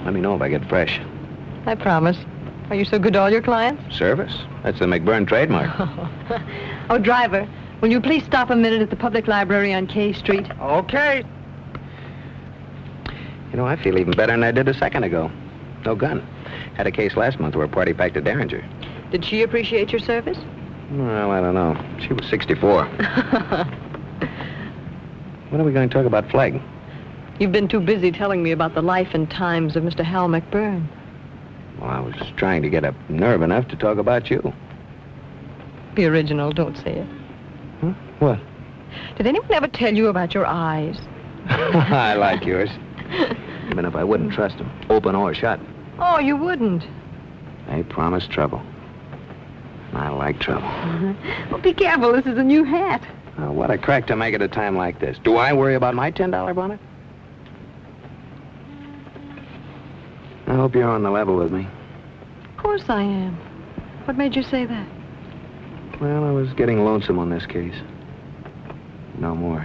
Let me know if I get fresh. I promise. Are you so good to all your clients? Service? That's the McBurn trademark. Oh, driver, will you please stop a minute at the public library on K Street? Okay. You know, I feel even better than I did a second ago. No gun. Had a case last month where a party packed a Derringer. Did she appreciate your service? Well, I don't know. She was 64. When are we going to talk about flag? You've been too busy telling me about the life and times of Mr. Hal McBurn. Well, I was trying to get up nerve enough to talk about you. Be original, don't say it. Huh? What? Did anyone ever tell you about your eyes? I like yours. Even if I wouldn't trust them, open or shut. Oh, you wouldn't. They promise trouble. I like trouble. Well, be careful. This is a new hat. Oh, what a crack to make at a time like this. Do I worry about my $10 bonnet? I hope you're on the level with me. Of course I am. What made you say that? Well, I was getting lonesome on this case. No more.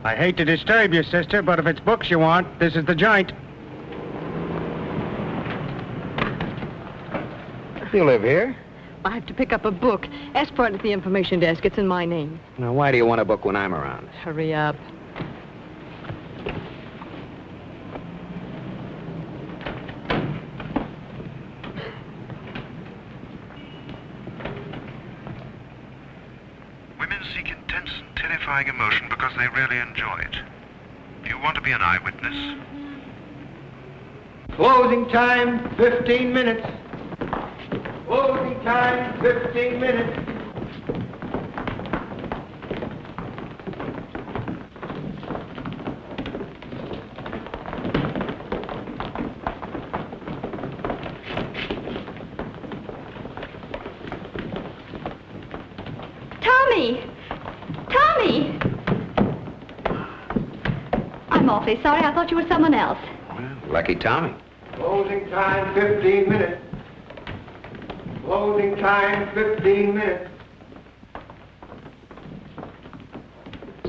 I hate to disturb you, sister, but if it's books you want, this is the joint. You live here? I have to pick up a book. Ask for it at the information desk. It's in my name. Now, why do you want a book when I'm around? Hurry up. Women seek intense and terrifying emotion because they really enjoy it. Do you want to be an eyewitness? Closing time, 15 minutes. Closing time, 15 minutes. Tommy! Tommy! I'm awfully sorry. I thought you were someone else. Well, lucky Tommy. Closing time, 15 minutes. Closing time, 15 minutes.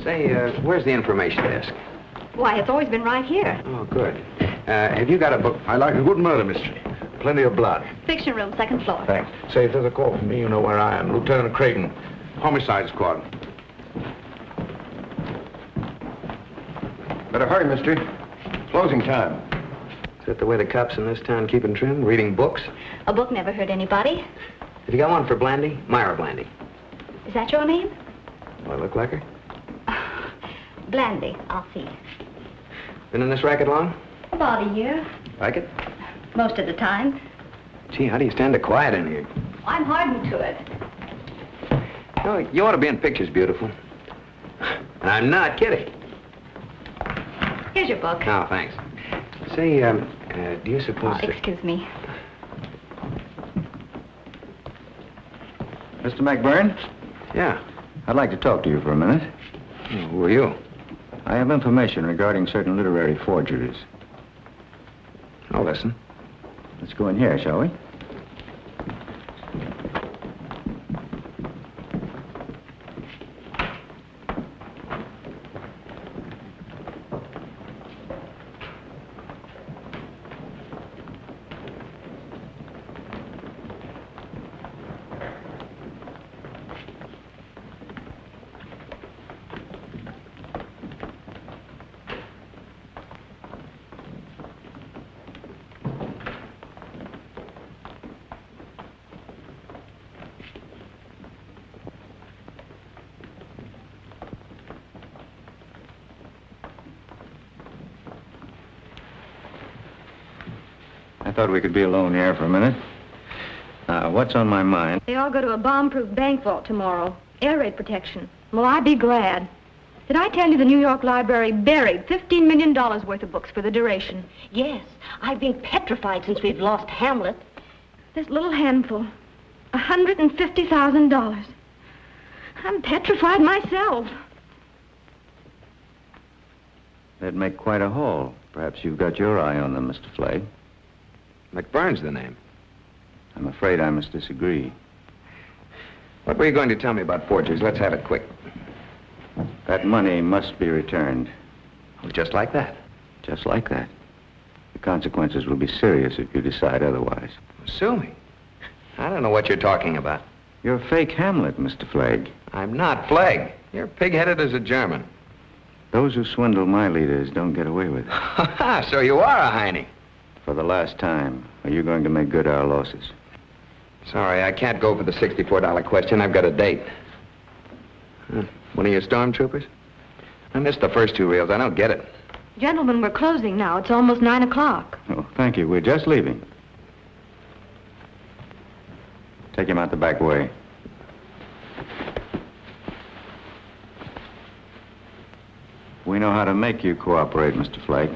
Say, where's the information desk? Why, it's always been right here. Oh, good. Have you got a book? I like a good murder mystery. Plenty of blood. Fiction room, second floor. Thanks. Say, if there's a call from me, you know where I am. Lieutenant Creighton, Homicide Squad. Better hurry, mister. Closing time. Is that the way the cops in this town keep in trim? Reading books? A book never hurt anybody. Have you got one for Blandy? Myra Blandy. Is that your name? Do I look like her? Blandy, I'll see. Been in this racket long? About a year. Like it? Most of the time. Gee, how do you stand it quiet in here? I'm hardened to it. Oh, you ought to be in pictures, beautiful. And I'm not kidding. Here's your book. Oh, thanks. Say, do you suppose... Oh, excuse me. Mr. McBurn, Yeah. I'd like to talk to you for a minute. Who are you? I have information regarding certain literary forgeries. I'll listen. Let's go in here, shall we? I thought we could be alone here for a minute. What's on my mind? They all go to a bomb-proof bank vault tomorrow. Air raid protection. Well, I'd be glad. Did I tell you the New York Library buried $15 million worth of books for the duration? Yes, I've been petrified since we've lost Hamlet. This little handful. $150,000. I'm petrified myself. That'd make quite a haul. Perhaps you've got your eye on them, Mr. Flagg. McBurn's the name. I'm afraid I must disagree. What were you going to tell me about forgeries? Let's have it quick. That money must be returned. Well, just like that. Just like that. The consequences will be serious if you decide otherwise. Sue me. I don't know what you're talking about. You're fake Hamlet, Mr. Flagg. I'm not Flagg. You're pig-headed as a German. Those who swindle my leaders don't get away with it. So you are a Heine. For the last time, are you going to make good our losses? Sorry, I can't go for the $64 question. I've got a date. One of your stormtroopers? I missed the first 2 reels. I don't get it. Gentlemen, we're closing now. It's almost 9 o'clock. Oh, thank you. We're just leaving. Take him out the back way. We know how to make you cooperate, Mr. Flagg.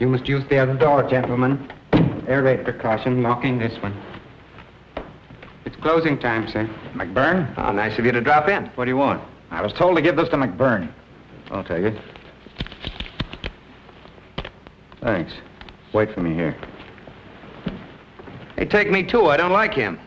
You must use the other door, gentlemen. Air raid precaution, locking this one. It's closing time, sir. McBurn? Oh, nice of you to drop in. What do you want? I was told to give this to McBurn. I'll take it. Thanks. Wait for me here. Hey, take me too. I don't like him.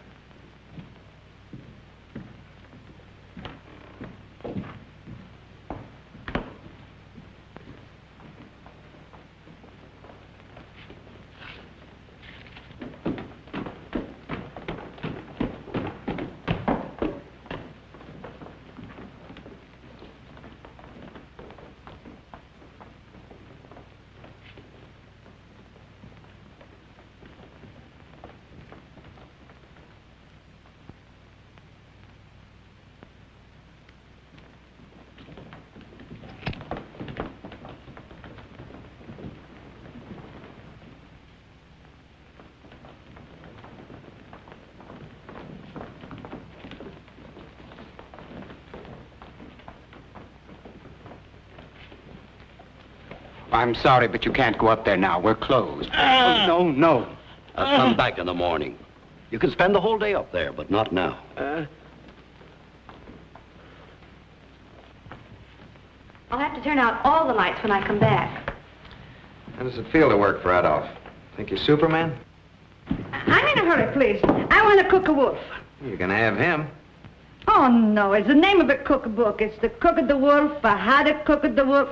I'm sorry, but you can't go up there now. We're closed. Oh, no. I'll come back in the morning. You can spend the whole day up there, but not now. I'll have to turn out all the lights when I come back. How does it feel to work for Adolf? Think you're Superman? I'm in a hurry, please. I want to cook a wolf. You can have him. Oh, no, it's the name of a cookbook. It's the Cook of the Wolf, or How to Cook the Wolf.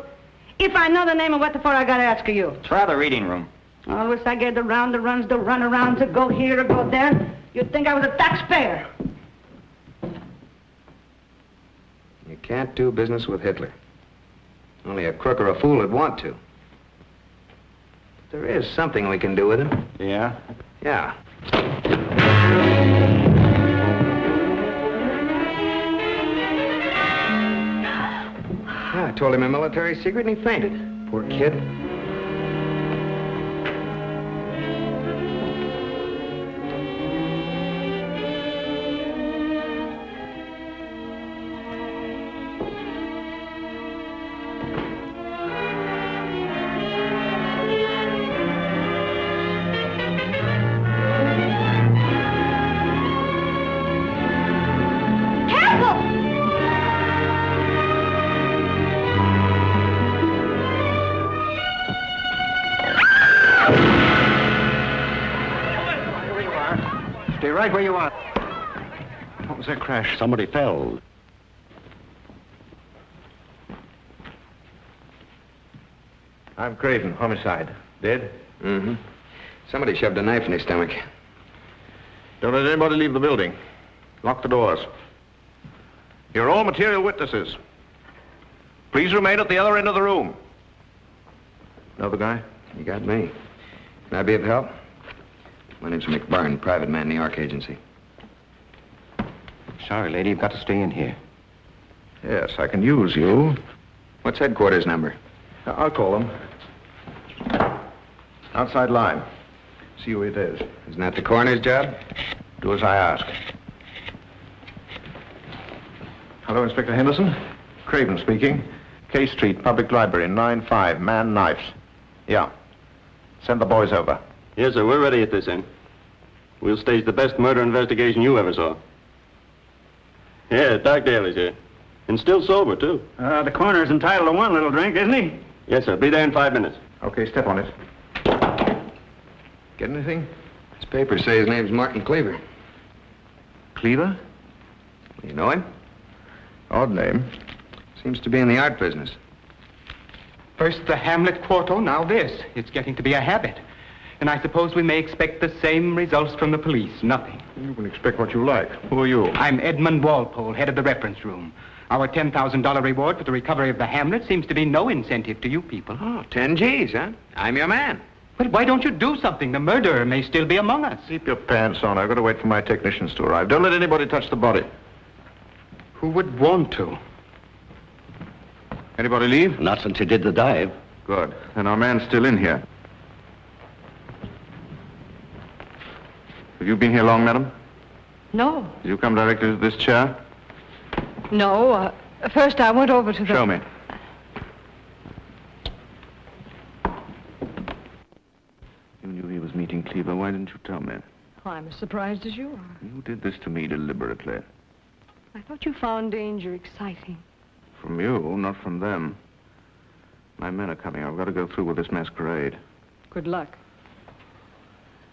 If I know the name of what the for, I gotta ask you. Try the reading room. Always I get the round the runs, the runaround to go here or go there. You'd think I was a taxpayer. You can't do business with Hitler. Only a crook or a fool would want to. There is something we can do with him. Yeah? Yeah. I told him a military secret and he fainted. Poor kid. Right where you are. What was that crash? Somebody fell. I'm Craven, homicide. Dead? Mm-hmm. Somebody shoved a knife in his stomach. Don't let anybody leave the building. Lock the doors. You're all material witnesses. Please remain at the other end of the room. Know the guy? You got me. Can I be of help? My name's McBurn, private man, New York agency. Sorry, lady, you've got to stay in here. Yes, I can use you. What's headquarters number? I'll call them. Outside line. See who it is. Isn't that the coroner's job? Do as I ask. Hello, Inspector Henderson. Craven speaking. K Street, Public Library, 9-5, man knives. Yeah. Send the boys over. Yes, sir, we're ready at this end. We'll stage the best murder investigation you ever saw. Yeah, Doc Daly's here. And still sober, too. The coroner's entitled to one little drink, isn't he? Yes, sir. Be there in 5 minutes. Okay, step on it. Get anything? His papers say his name's Martin Cleaver. Cleaver? You know him? Odd name. Seems to be in the art business. First the Hamlet quarto, now this. It's getting to be a habit. And I suppose we may expect the same results from the police. Nothing. You can expect what you like. Who are you? I'm Edmund Walpole, head of the reference room. Our $10,000 reward for the recovery of the Hamlet seems to be no incentive to you people. Oh, 10 G's, huh? I'm your man. But why don't you do something? The murderer may still be among us. Keep your pants on. I've got to wait for my technicians to arrive. Don't let anybody touch the body. Who would want to? Anybody leave? Not since you did the dive. Good. Then our man's still in here. Have you been here long, madam? No. Did you come directly to this chair? No. First I went over to the... Show me. You knew he was meeting Cleaver. Why didn't you tell me? I'm as surprised as you are. You did this to me deliberately. I thought you found danger exciting. From you, not from them. My men are coming. I've got to go through with this masquerade. Good luck.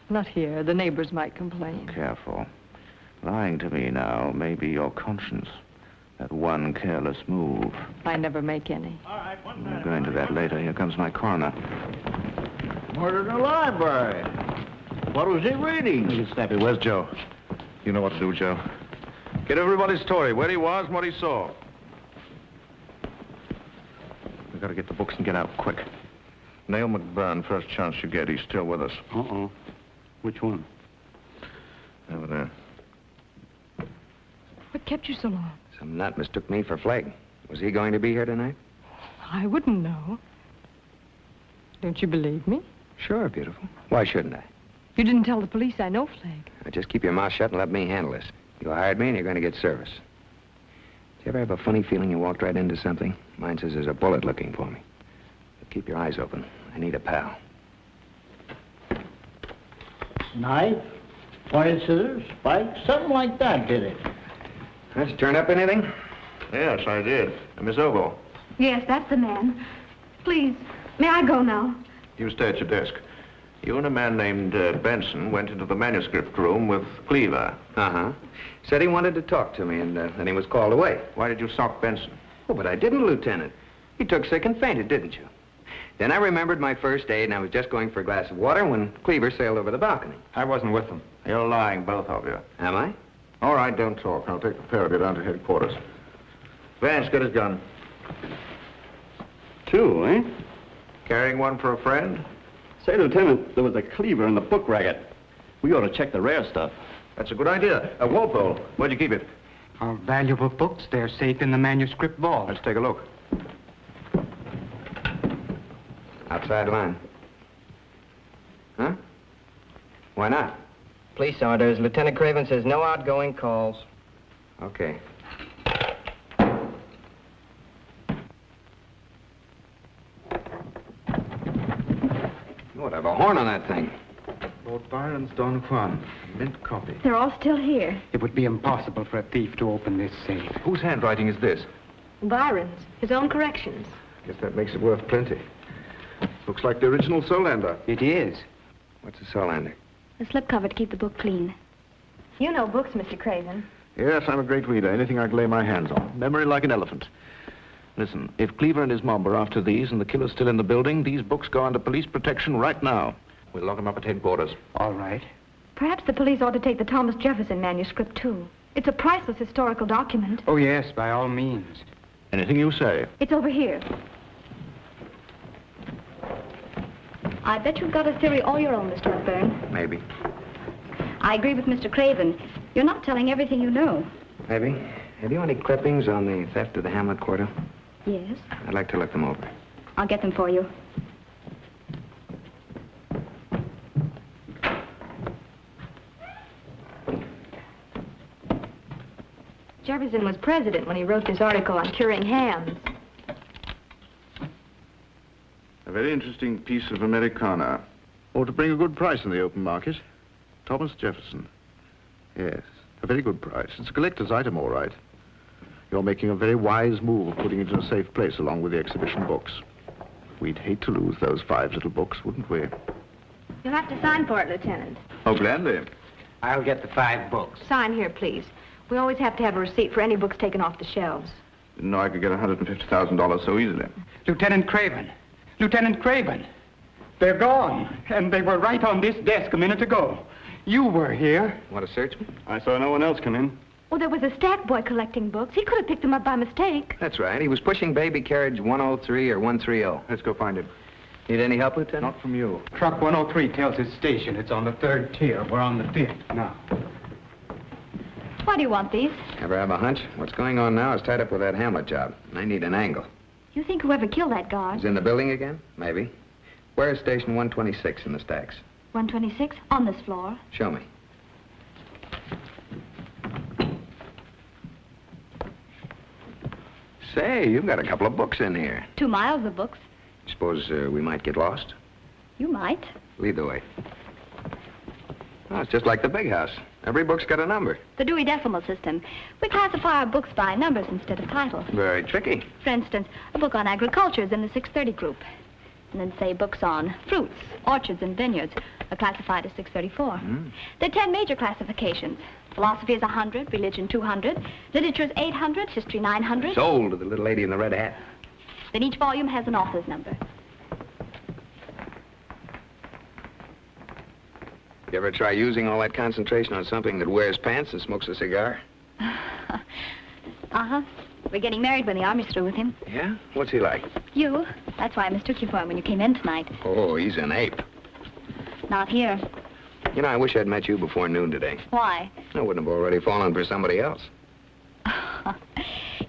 Not here. The neighbors might complain. Careful. Lying to me now may be your conscience. That one careless move. I never make any. We'll go into that later. Here comes my coroner. Murder in the library. What was he reading? You snappy. Where's Joe? You know what to do, Joe. Get everybody's story, where he was and what he saw. We've got to get the books and get out quick. Nail McBurn, first chance you get. He's still with us. Uh-oh. Which one? Over there. What kept you so long? Some nut mistook me for Flagg. Was he going to be here tonight? I wouldn't know. Don't you believe me? Sure, beautiful. Why shouldn't I? You didn't tell the police I know Flagg. Now, just keep your mouth shut and let me handle this. You hired me and you're going to get service. Do you ever have a funny feeling you walked right into something? Mine says there's a bullet looking for me. But keep your eyes open. I need a pal. Knife, pointed scissors, spike, something like that, did it? Did you turn up anything? Yes, I did. Miss Ogle. Yes, that's the man. Please, may I go now? You stay at your desk. You and a man named Benson went into the manuscript room with Cleaver. Uh-huh. Said he wanted to talk to me, and then he was called away. Why did you sock Benson? Oh, but I didn't, Lieutenant. He took sick and fainted, didn't you? Then I remembered my first aid, and I was just going for a glass of water when Cleaver sailed over the balcony. I wasn't with them. You're lying, both of you. Am I? All right, don't talk. I'll take the pair of you down to headquarters. Vance, get his gun. Two, eh? Carrying one for a friend? Say, Lieutenant, there was a Cleaver in the book racket. We ought to check the rare stuff. That's a good idea. Walpole, where'd you keep it? Our valuable books, they're safe in the manuscript vault. Let's take a look. Outside line. Huh? Why not? Police orders. Lieutenant Craven says no outgoing calls. Okay. Oh, it have a horn on that thing. Lord Byron's Don Juan, mint copy. They're all still here. It would be impossible for a thief to open this safe. Whose handwriting is this? Byron's. His own corrections. Guess that makes it worth plenty. Looks like the original Solander. It is. What's a Solander? A slipcover to keep the book clean. You know books, Mr. Craven. Yes, I'm a great reader. Anything I can lay my hands on. Memory like an elephant. Listen, if Cleaver and his mob are after these and the killer's still in the building, these books go under police protection right now. We'll lock them up at headquarters. All right. Perhaps the police ought to take the Thomas Jefferson manuscript, too. It's a priceless historical document. Oh, yes, by all means. Anything you say. It's over here. I bet you've got a theory all your own, Mr. McBurn. Maybe. I agree with Mr. Craven. You're not telling everything you know. Maybe. Have you any clippings on the theft of the Hamlet quarto? Yes. I'd like to look them over. I'll get them for you. Jefferson was president when he wrote this article on curing hams. A very interesting piece of Americana. Ought to bring a good price in the open market. Thomas Jefferson. Yes, a very good price. It's a collector's item, all right. You're making a very wise move of putting it in a safe place along with the exhibition books. We'd hate to lose those 5 little books, wouldn't we? You'll have to sign for it, Lieutenant. Oh, gladly. I'll get the 5 books. Sign here, please. We always have to have a receipt for any books taken off the shelves. Didn't know I could get $150,000 so easily. Lieutenant Craven. Lieutenant Craven. They're gone. And they were right on this desk a minute ago. You were here. Want to search me? I saw no one else come in. Oh, there was a stack boy collecting books. He could have picked them up by mistake. That's right. He was pushing baby carriage 103 or 130. Let's go find him. Need any help, Lieutenant? Not from you. Truck 103 tells his station. It's on the 3rd tier. We're on the 5th now. Why do you want these? Ever have a hunch? What's going on now is tied up with that Hamlet job. I need an angle. You think whoever killed that guard? He's in the building again? Maybe. Where is station 126 in the stacks? 126? On this floor. Show me. Say, you've got a couple of books in here. 2 miles of books. Suppose we might get lost? You might. Lead the way. Oh, it's just like the big house. Every book's got a number. The Dewey Decimal System. We classify our books by numbers instead of titles. Very tricky. For instance, a book on agriculture is in the 630 group. And then, say, books on fruits, orchards, and vineyards are classified as 634. There are 10 major classifications. Philosophy is 100, religion 200, literature is 800, history 900. Sold to the little lady in the red hat. Then each volume has an author's number. You ever try using all that concentration on something that wears pants and smokes a cigar? Uh-huh. We're getting married when the Army's through with him. Yeah? What's he like? You. That's why I mistook you for him when you came in tonight. Oh, he's an ape. Not here. You know, I wish I'd met you before noon today. Why? I wouldn't have already fallen for somebody else.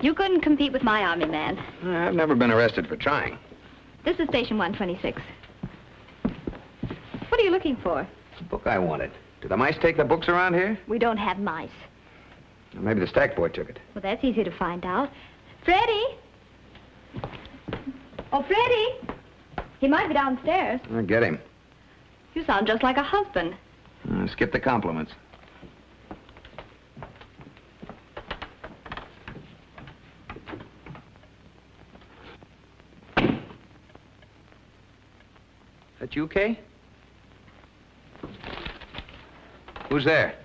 You couldn't compete with my Army man. I've never been arrested for trying. This is station 126. What are you looking for? The book I wanted. Did the mice take the books around here? We don't have mice. Or maybe the stack boy took it. Well, that's easy to find out. Freddie! Oh, Freddie! He might be downstairs. I'll get him. You sound just like a husband. Skip the compliments. That you, Kay? Who's there?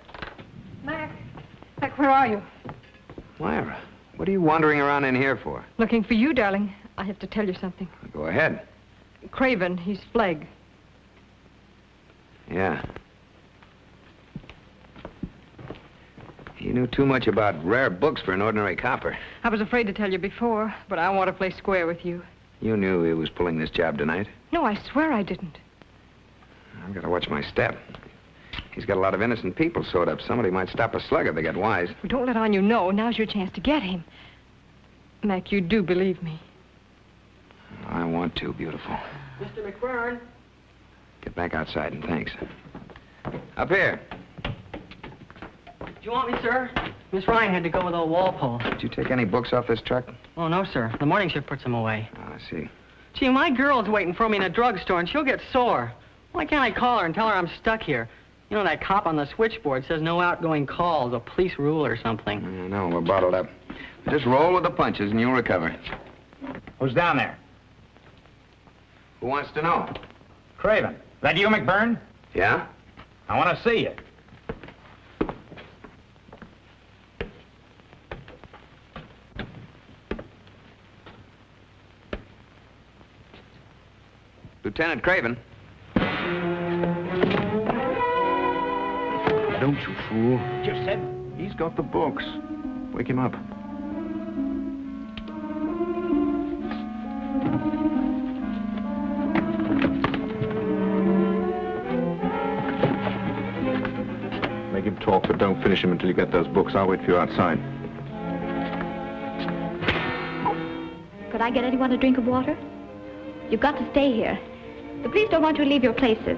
Mac. Mac, where are you? Myra, what are you wandering around in here for? Looking for you, darling. I have to tell you something. Go ahead. Craven, he's flag. Yeah. You knew too much about rare books for an ordinary copper. I was afraid to tell you before, but I want to play square with you. You knew he was pulling this job tonight. No, I swear I didn't. I've got to watch my step. He's got a lot of innocent people sewed up. Somebody might stop a slug if they get wise. Well, don't let on you know. Now's your chance to get him. Mac, you do believe me. I want to, beautiful. Mr. McFern. Get back outside and thanks. Up here. Do you want me, sir? Miss Ryan had to go with old Walpole. Did you take any books off this truck? Oh, no, sir. The morning shift puts them away. Oh, I see. Gee, my girl's waiting for me in a drugstore, and she'll get sore. Why can't I call her and tell her I'm stuck here? You know, that cop on the switchboard says no outgoing calls, a police rule or something. I know, we're bottled up. Just roll with the punches and you'll recover. Who's down there? Who wants to know? Craven. That you, McBurn? Yeah? I want to see you. Lieutenant Craven. Don't you fool. Just said. He's got the books. Wake him up. Make him talk, but don't finish him until you get those books. I'll wait for you outside. Could I get anyone a drink of water? You've got to stay here. The police don't want you to leave your places.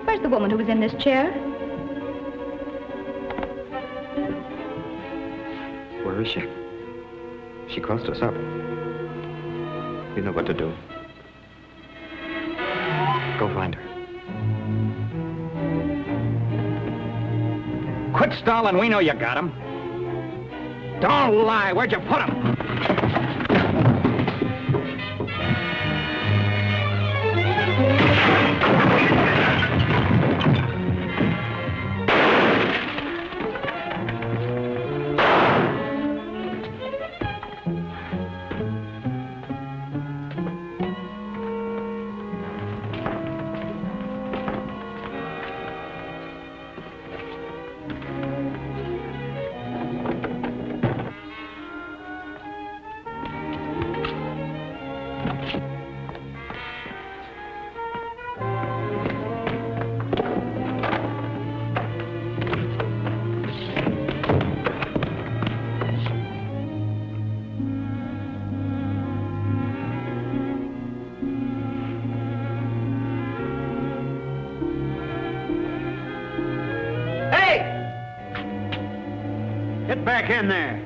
Where's the woman who was in this chair? Where is she? She crossed us up. You know what to do. Go find her. Quit stalling. We know you got him. Don't lie. Where'd you put him? Get back in there.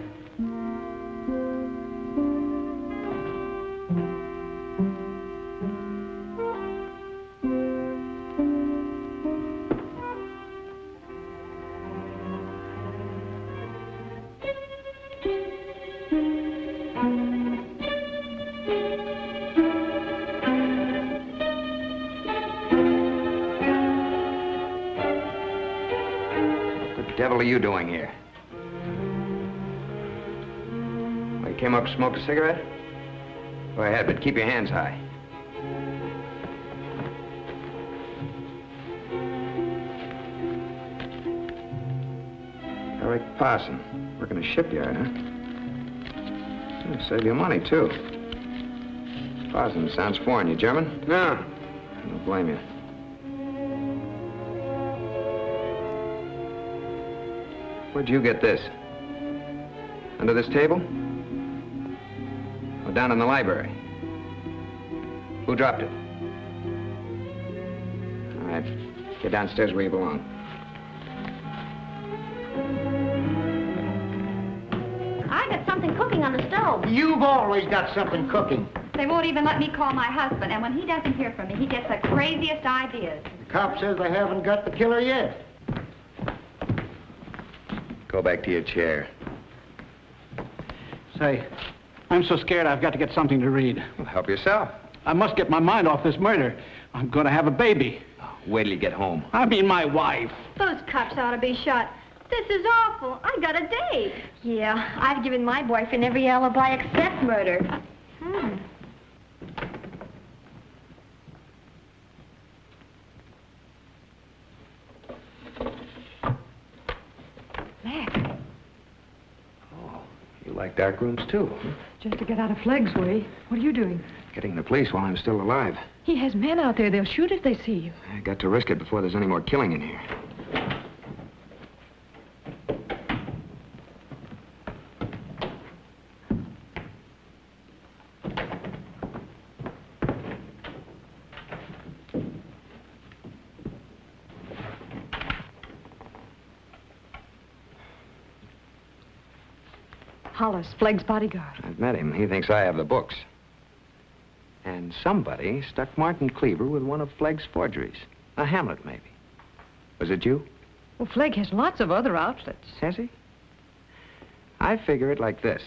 What the devil are you doing here? Well, you came up to smoke a cigarette? Go ahead, but keep your hands high. Eric Parson, working a shipyard, huh? It'll save you money, too. Parson sounds foreign. You German? No. I don't blame you. Where'd you get this? Under this table? Or down in the library? Who dropped it? All right. Get downstairs where you belong. I got something cooking on the stove. You've always got something cooking. They won't even let me call my husband, and when he doesn't hear from me, he gets the craziest ideas. The cop says they haven't got the killer yet. Go back to your chair. Say, I'm so scared I've got to get something to read. Well, help yourself. I must get my mind off this murder. I'm going to have a baby. Oh, wait till you get home. I mean my wife. Those cops ought to be shot. This is awful. I got a date. Yeah, I've given my boyfriend every alibi except murder. Mac, Oh, you like dark rooms, too, huh? just to get out of Flegg's way. What are you doing? Getting the police while I'm still alive. He has men out there. They'll shoot if they see you. I got to risk it before there's any more killing in here. Hollis, Flegg's bodyguard. I've met him. He thinks I have the books. And somebody stuck Martin Cleaver with one of Flegg's forgeries. A Hamlet, maybe. Was it you? Well, Flegg has lots of other outlets. Has he? I figure it like this.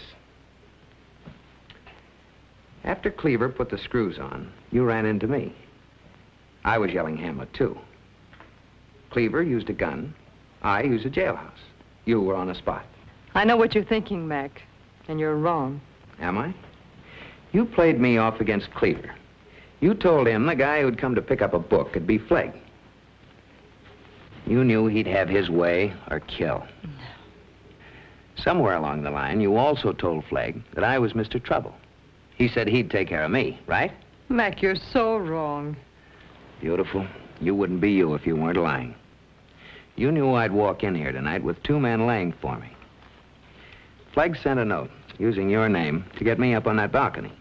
After Cleaver put the screws on, you ran into me. I was yelling Hamlet, too. Cleaver used a gun. I used a jailhouse. You were on a spot. I know what you're thinking, Mac, and you're wrong. Am I? You played me off against Cleaver. You told him the guy who'd come to pick up a book could be Flegg. You knew he'd have his way or kill. Somewhere along the line, you also told Flegg that I was Mr. Trouble. He said he'd take care of me, right? Mac, you're so wrong. Beautiful. You wouldn't be you if you weren't lying. You knew I'd walk in here tonight with 2 men laying for me. Flegg sent a note, using your name, to get me up on that balcony.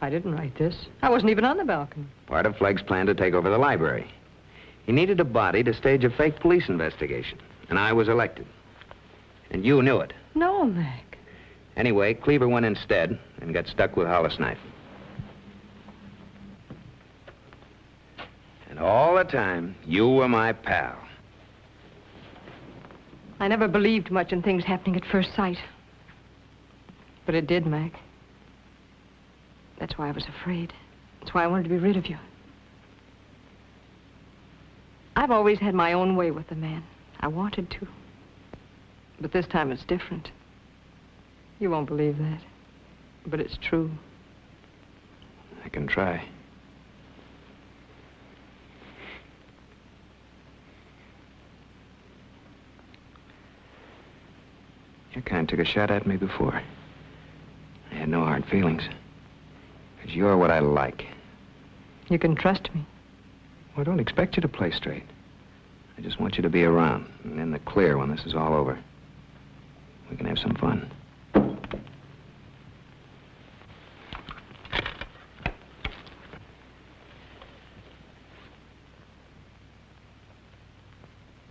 I didn't write this. I wasn't even on the balcony. Part of Flegg's plan to take over the library. He needed a body to stage a fake police investigation, and I was elected. And you knew it. No, Mac. Anyway, Cleaver went instead and got stuck with Hollis Knife. And all the time, you were my pal. I never believed much in things happening at first sight. But it did, Mac. That's why I was afraid. That's why I wanted to be rid of you. I've always had my own way with the man. I wanted to. But this time it's different. You won't believe that. But it's true. I can try. Your kind took a shot at me before. I had no hard feelings. Because you're what I like. You can trust me. Well, I don't expect you to play straight. I just want you to be around and in the clear when this is all over. We can have some fun.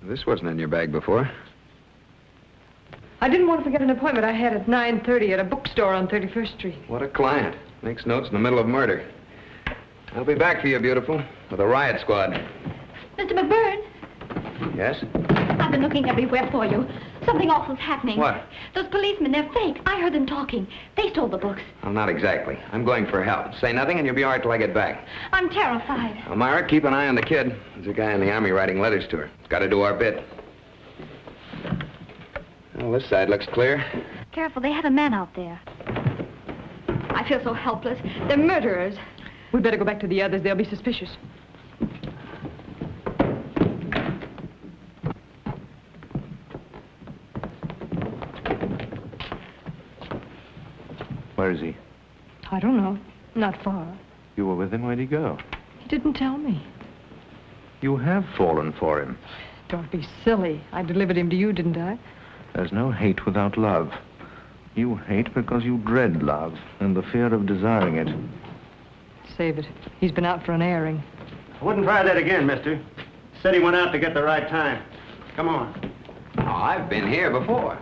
This wasn't in your bag before. I didn't want to forget an appointment I had at 9:30 at a bookstore on 31st Street. What a client. Makes notes in the middle of murder. I'll be back for you, beautiful, with a riot squad. Mr. McBurn, Yes? I've been looking everywhere for you. Something awful's happening. What? Those policemen, they're fake. I heard them talking. They stole the books. Well, not exactly. I'm going for help. Say nothing and you'll be all right till I get back. I'm terrified. Elmira, keep an eye on the kid. There's a guy in the Army writing letters to her. Got to do our bit. Well, this side looks clear. Careful, they have a man out there. I feel so helpless. They're murderers. We'd better go back to the others. They'll be suspicious. Where is he? I don't know. Not far. You were with him? Where'd he go? He didn't tell me. You have fallen for him. Don't be silly. I delivered him to you, didn't I? There's no hate without love. You hate because you dread love and the fear of desiring it. Save it. He's been out for an airing. I wouldn't try that again, mister. Said he went out to get the right time. Come on. Oh, I've been here before.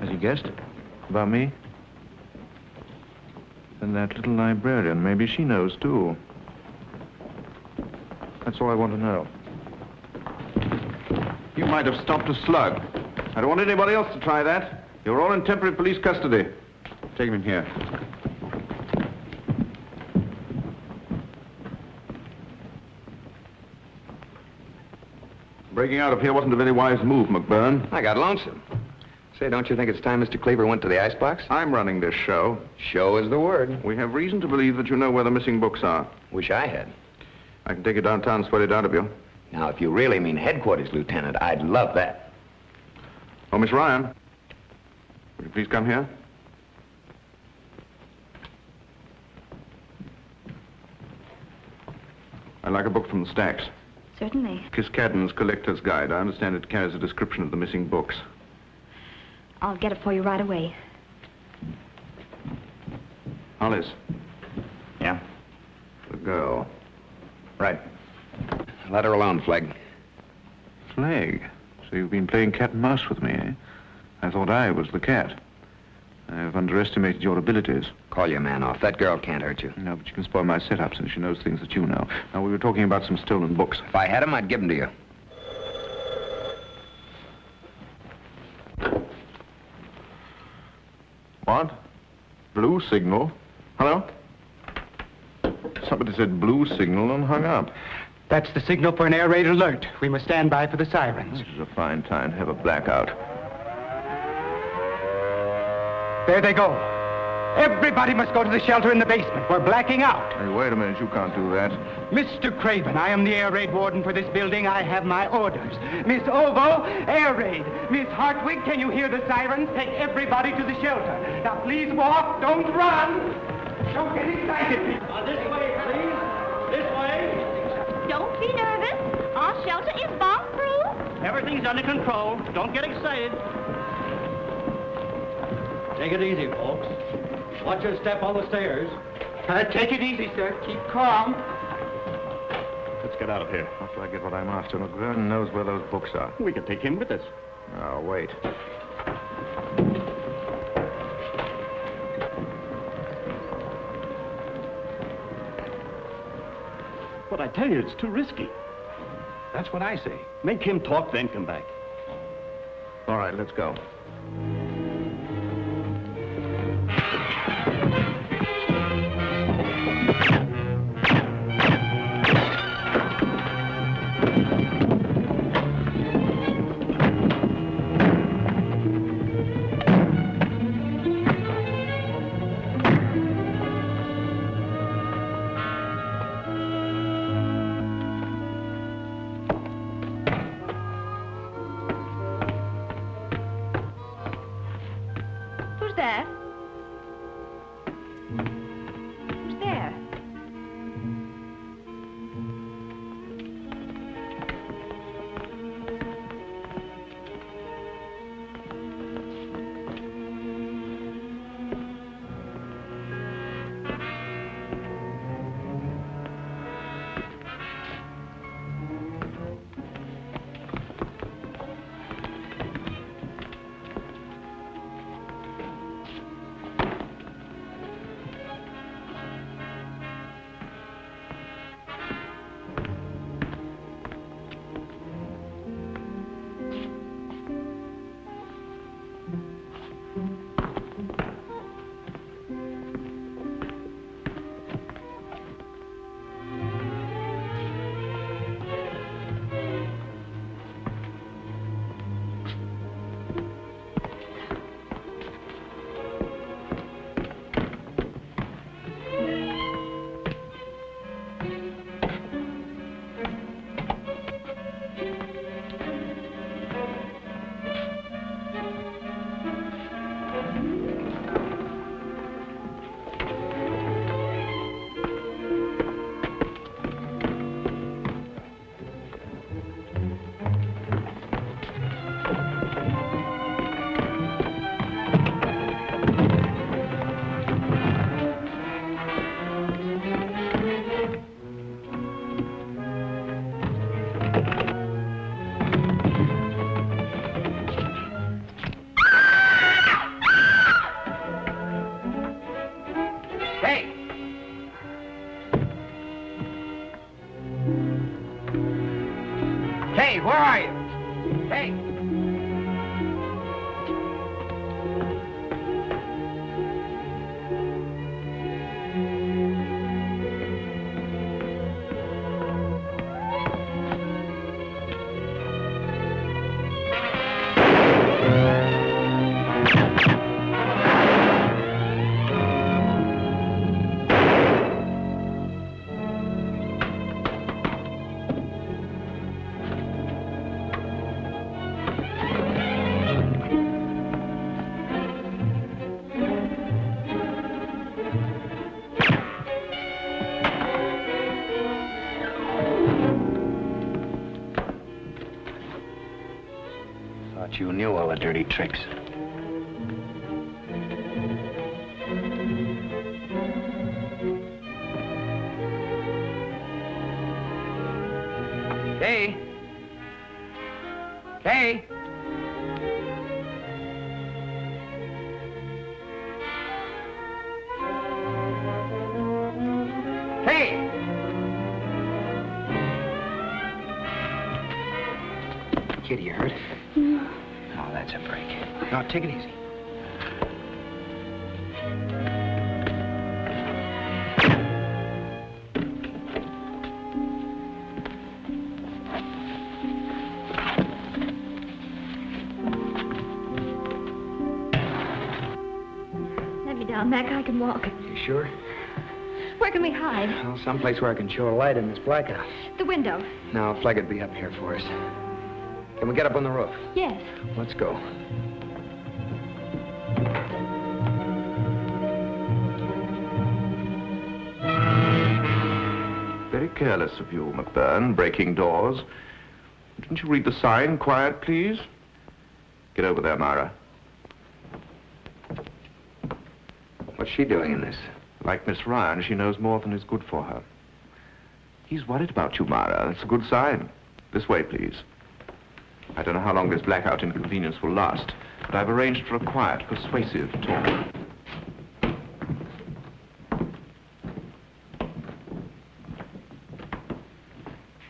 Has he guessed? About me? And that little librarian, maybe she knows, too. That's all I want to know. You might have stopped a slug. I don't want anybody else to try that. You're all in temporary police custody. Take him in here. Breaking out of here wasn't a very wise move, McBurn. I got lonesome. Say, don't you think it's time Mr. Cleaver went to the icebox? I'm running this show. Show is the word. We have reason to believe that you know where the missing books are. Wish I had. I can take you downtown and sweat it out of you. Now, if you really mean headquarters, Lieutenant, I'd love that. Oh, Miss Ryan, would you please come here? I'd like a book from the stacks. Certainly. Kiskadden's Collector's Guide. I understand it carries a description of the missing books. I'll get it for you right away. Hollis. Yeah? The girl. Right. Let her alone, Flegg. Flegg? So you've been playing cat and mouse with me, eh? I thought I was the cat. I've underestimated your abilities. Call your man off. That girl can't hurt you. No, but you can spoil my setup since she knows things that you know. Now, we were talking about some stolen books. If I had them, I'd give them to you. What? Blue signal? Hello? Somebody said blue signal and hung up. That's the signal for an air raid alert. We must stand by for the sirens. This is a fine time to have a blackout. There they go. Everybody must go to the shelter in the basement. We're blacking out. Hey, wait a minute. You can't do that. Mr. Craven, I am the air raid warden for this building. I have my orders. Miss Ovo, air raid. Miss Hartwig, can you hear the sirens? Take everybody to the shelter. Now, please walk. Don't run. Don't get excited, people. This way, please. This way. Don't be nervous. Our shelter is bomb-proof. Everything's under control. Don't get excited. Take it easy, folks. Watch your step on the stairs. Take it easy, sir. Keep calm. Let's get out of here. After I get what I'm after, McGurn knows where those books are. We can take him with us. Oh, wait. But I tell you, it's too risky. That's what I say. Make him talk, then come back. All right, let's go. Who's there? Who's there? you knew all the dirty tricks. Kay? Kay? Kay! Kid, you hurt? No. Oh, that's a break. Now, take it easy. Let me down, Mac. I can walk. You sure? Where can we hide? Well, someplace where I can show a light in this blackout. The window. Now, Flegg would be up here for us. Can we get up on the roof? Yes. Let's go. Very careless of you, McBurn, breaking doors. Didn't you read the sign? Quiet, please. Get over there, Myra. What's she doing in this? Like Miss Ryan, she knows more than is good for her. He's worried about you, Myra. That's a good sign. This way, please. I don't know how long this blackout inconvenience will last, but I've arranged for a quiet, persuasive talk.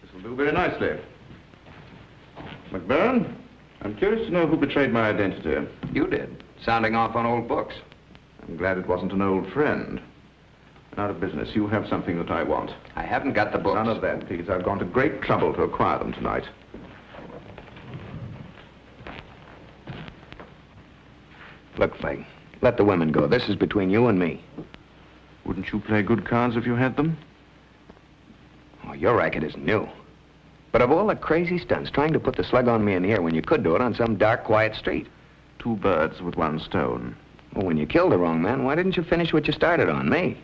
This will do very nicely. McBurn, I'm curious to know who betrayed my identity. You did, sounding off on old books. I'm glad it wasn't an old friend. Out of business, you have something that I want. I haven't got the books. None of that, please. I've gone to great trouble to acquire them tonight. Look, Flegg, let the women go. This is between you and me. Wouldn't you play good cards if you had them? Oh, your racket isn't new. But of all the crazy stunts, trying to put the slug on me in here when you could do it on some dark, quiet street. 2 birds with 1 stone. Well, when you killed the wrong man, why didn't you finish what you started on, me?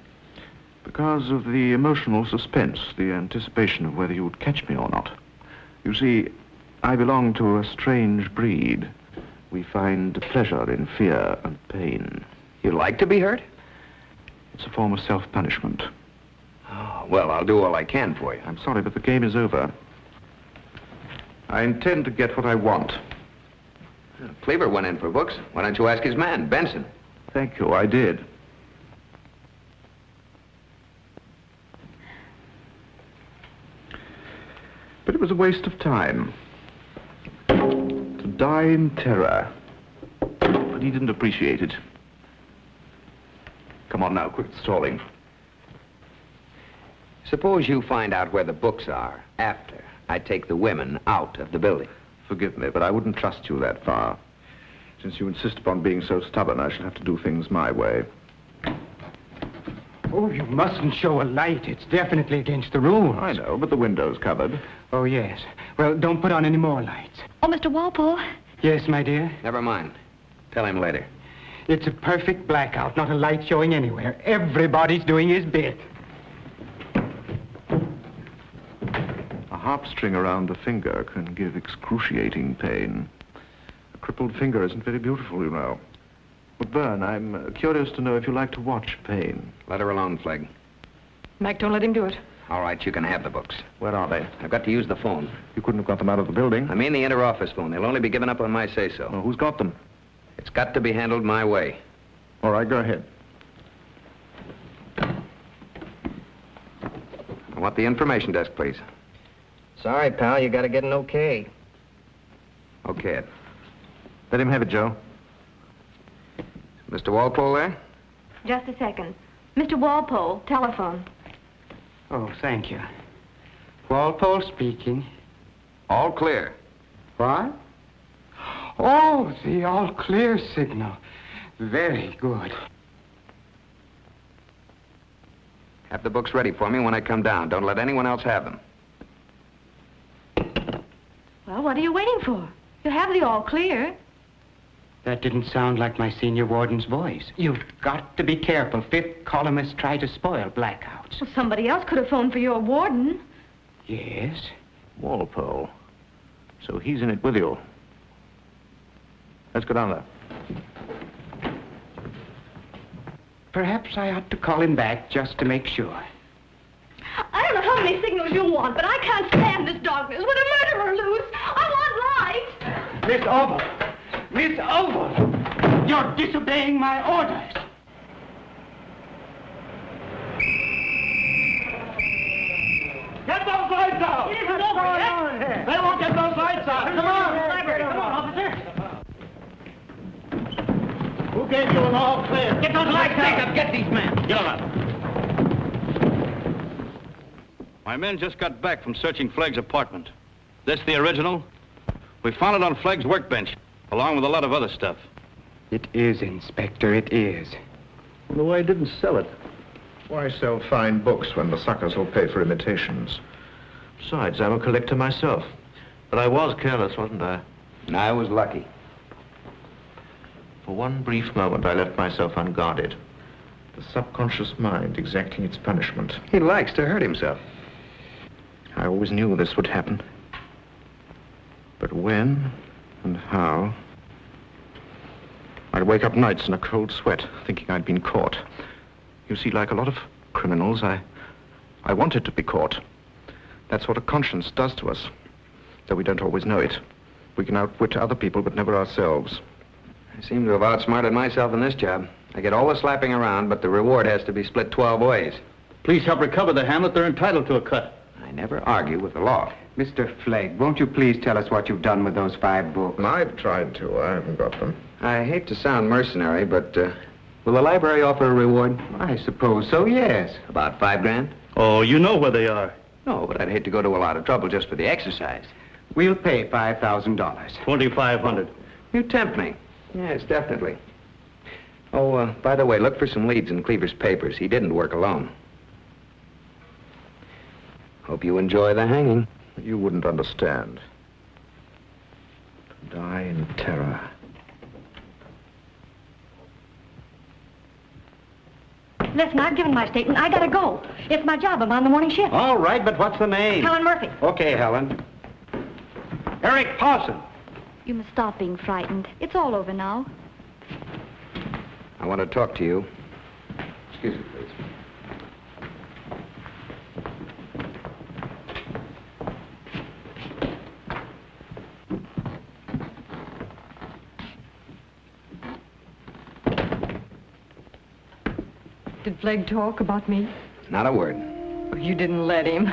Because of the emotional suspense, the anticipation of whether you would catch me or not. You see, I belong to a strange breed. We find pleasure in fear and pain. You like to be hurt? It's a form of self-punishment. Oh, well, I'll do all I can for you. I'm sorry, but the game is over. I intend to get what I want. Cleaver went in for books. Why don't you ask his man, Benson? Thank you, I did. But it was a waste of time. To die in terror. But he didn't appreciate it. Come on now, quit stalling. Suppose you find out where the books are after I take the women out of the building. Forgive me, but I wouldn't trust you that far. Since you insist upon being so stubborn, I shall have to do things my way. Oh, you mustn't show a light. It's definitely against the rules. I know, but the window's covered. Oh, yes. Well, don't put on any more lights. Oh, Mr. Walpole. Yes, my dear? Never mind. Tell him later. It's a perfect blackout, not a light showing anywhere. Everybody's doing his bit. A harp string around a finger can give excruciating pain. A crippled finger isn't very beautiful, you know. But, Byrne, I'm curious to know if you like to watch pain. Let her alone, Flegg. Mac, don't let him do it. All right, you can have the books. Where are they? I've got to use the phone. You couldn't have got them out of the building. I mean the inter-office phone. They'll only be given up on my say-so. Oh, who's got them? It's got to be handled my way. All right, go ahead. I want the information desk, please. Sorry, pal, you gotta get an okay. Okay, Ed. Let him have it, Joe. Mr. Walpole there? Just a second. Mr. Walpole, telephone. Oh, thank you. Walpole speaking. All clear. What? Oh, the all clear signal. Very good. Have the books ready for me when I come down. Don't let anyone else have them. Well, what are you waiting for? You have the all clear. That didn't sound like my senior warden's voice. You've got to be careful. 5th columnists try to spoil blackouts. Well, somebody else could have phoned for your warden. Yes? Walpole. So he's in it with you. Let's go down there. Perhaps I ought to call him back just to make sure. I don't know how many signals you want, but I can't stand this darkness. Would a murderer loose? I want light. Miss Oval! Miss Oval! You're disobeying my orders. Get those lights out! What's going on here? They won't get those lights out. Come on, officer. Who gave you an all clear? Get those lights out. Jacob, get these men. Get up. My men just got back from searching Flegg's apartment. This the original? We found it on Flegg's workbench, along with a lot of other stuff. It is, Inspector, it is. Wonder why he didn't sell it. Why sell fine books when the suckers will pay for imitations? Besides, I'm a collector myself. But I was careless, wasn't I? I was lucky. For one brief moment, I left myself unguarded. The subconscious mind exacting its punishment. He likes to hurt himself. I always knew this would happen. But when and how? I'd wake up nights in a cold sweat, thinking I'd been caught. You see, like a lot of criminals, I wanted to be caught. That's what a conscience does to us, though we don't always know it. We can outwit other people, but never ourselves. I seem to have outsmarted myself in this job. I get all the slapping around, but the reward has to be split 12 ways. Please help recover the Hamlet. They're entitled to a cut. I never argue with the law. Mr. Flegg, won't you please tell us what you've done with those 5 books? I've tried to. I haven't got them. I hate to sound mercenary, but will the library offer a reward? I suppose so, yes. About 5 grand? Oh, you know where they are. No, but I'd hate to go to a lot of trouble just for the exercise. We'll pay $5,000. 2,500. You tempt me. Yes, definitely. Oh, by the way, look for some leads in Cleaver's papers. He didn't work alone. Hope you enjoy the hanging. You wouldn't understand. To die in terror. Listen, I've given my statement. I gotta go. It's my job. I'm on the morning shift. All right, but what's the name? Helen Murphy. Okay, Helen. Eric Paulson. You must stop being frightened. It's all over now. I want to talk to you. Excuse me, please. Did Flegg talk about me? Not a word. Oh, you didn't let him.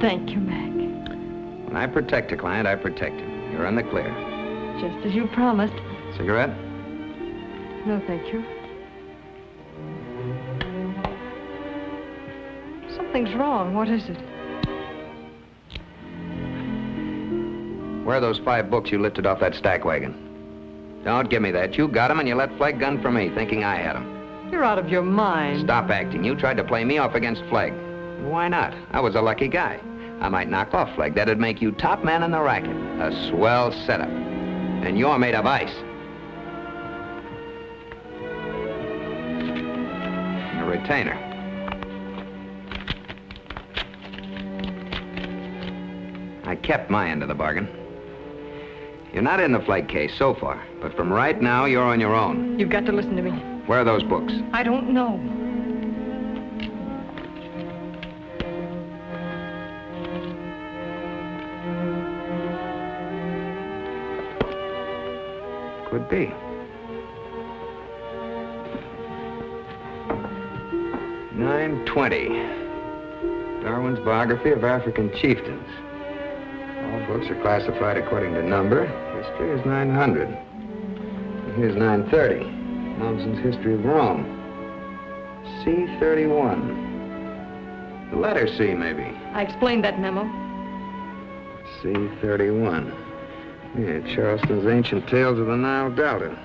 Thank you, Mac. When I protect a client, I protect him. You're in the clear. Just as you promised. Cigarette? No, thank you. Something's wrong. What is it? Where are those 5 books you lifted off that stack wagon? Don't give me that. You got them and you let Flegg gun for me, thinking I had them. You're out of your mind. Stop acting. You tried to play me off against Flegg. Why not? I was a lucky guy. I might knock off Flegg. That'd make you top man in the racket. A swell setup. And you're made of ice. A retainer. I kept my end of the bargain. You're not in the Flegg case so far, but from right now, you're on your own. You've got to listen to me. Where are those books? I don't know. Could be. $9.20. Darwin's biography of African chieftains. All books are classified according to number. History is 900. And here's 930. Nonson's History of Rome. C31. The letter C, maybe. I explained that memo. C31. Yeah, Charleston's Ancient Tales of the Nile Delta.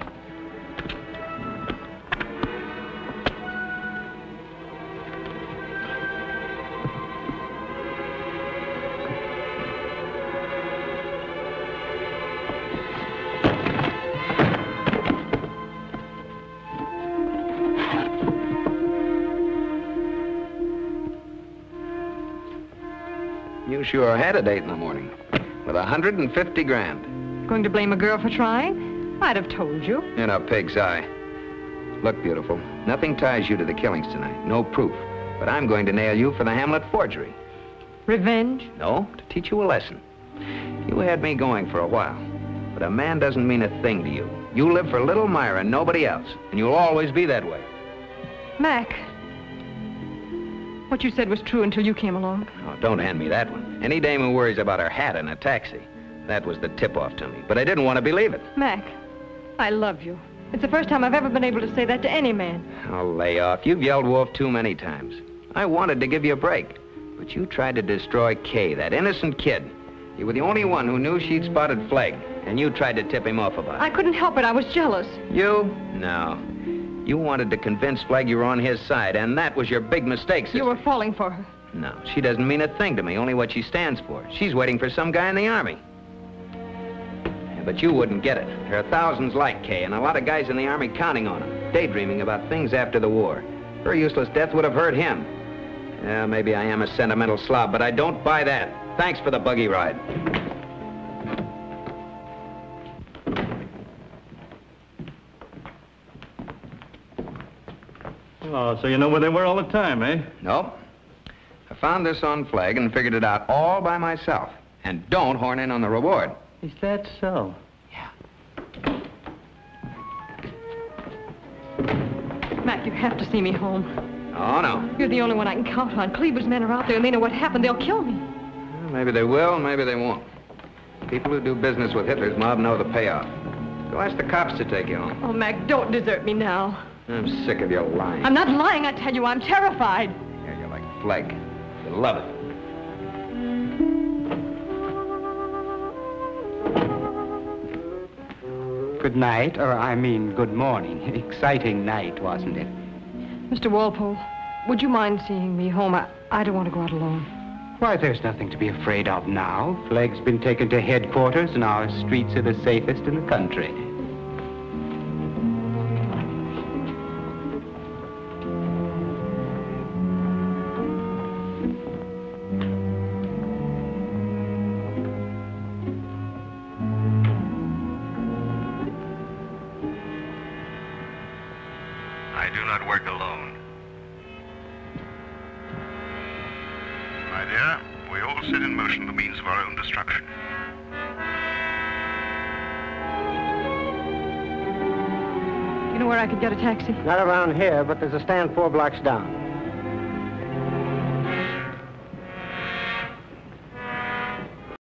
You sure had a date in the morning with 150 grand. Going to blame a girl for trying? I'd have told you. In a pig's eye. Look, beautiful, nothing ties you to the killings tonight. No proof. But I'm going to nail you for the Hamlet forgery. Revenge? No, to teach you a lesson. You had me going for a while. But a man doesn't mean a thing to you. You live for little Myra and nobody else. And you'll always be that way. Mac, what you said was true until you came along. Oh, don't hand me that one. Any dame who worries about her hat in a taxi. That was the tip-off to me. But I didn't want to believe it. Mac, I love you. It's the first time I've ever been able to say that to any man. Oh, lay off. You've yelled wolf too many times. I wanted to give you a break. But you tried to destroy Kay, that innocent kid. You were the only one who knew she'd spotted Flegg. And you tried to tip him off about it. I couldn't help it. I was jealous. You? No. You wanted to convince Flegg you were on his side, and that was your big mistake, sister. You were falling for her. No, she doesn't mean a thing to me, only what she stands for. She's waiting for some guy in the Army. Yeah, but you wouldn't get it. There are thousands like Kay, and a lot of guys in the Army counting on him, daydreaming about things after the war. Her useless death would have hurt him. Yeah, maybe I am a sentimental slob, but I don't buy that. Thanks for the buggy ride. Oh, so you know where they were all the time, eh? No. I found this on Flegg and figured it out all by myself. And don't horn in on the reward. Is that so? Mac, you have to see me home. Oh, no. You're the only one I can count on. Cleaver's men are out there and they know what happened. They'll kill me. Well, maybe they will, maybe they won't. People who do business with Hitler's mob know the payoff. Go ask the cops to take you home. Oh, Mac, don't desert me now. I'm sick of your lying. I'm not lying, I tell you. I'm terrified. Yeah, you're like Flegg. You love it. Good night, or I mean good morning. Exciting night, wasn't it? Mr. Walpole, would you mind seeing me home? I don't want to go out alone. Why, there's nothing to be afraid of now. Flegg's been taken to headquarters, and our streets are the safest in the country. I do not work alone. My dear, we all set in motion the means of our own destruction. You know where I could get a taxi? Not around here, but there's a stand 4 blocks down.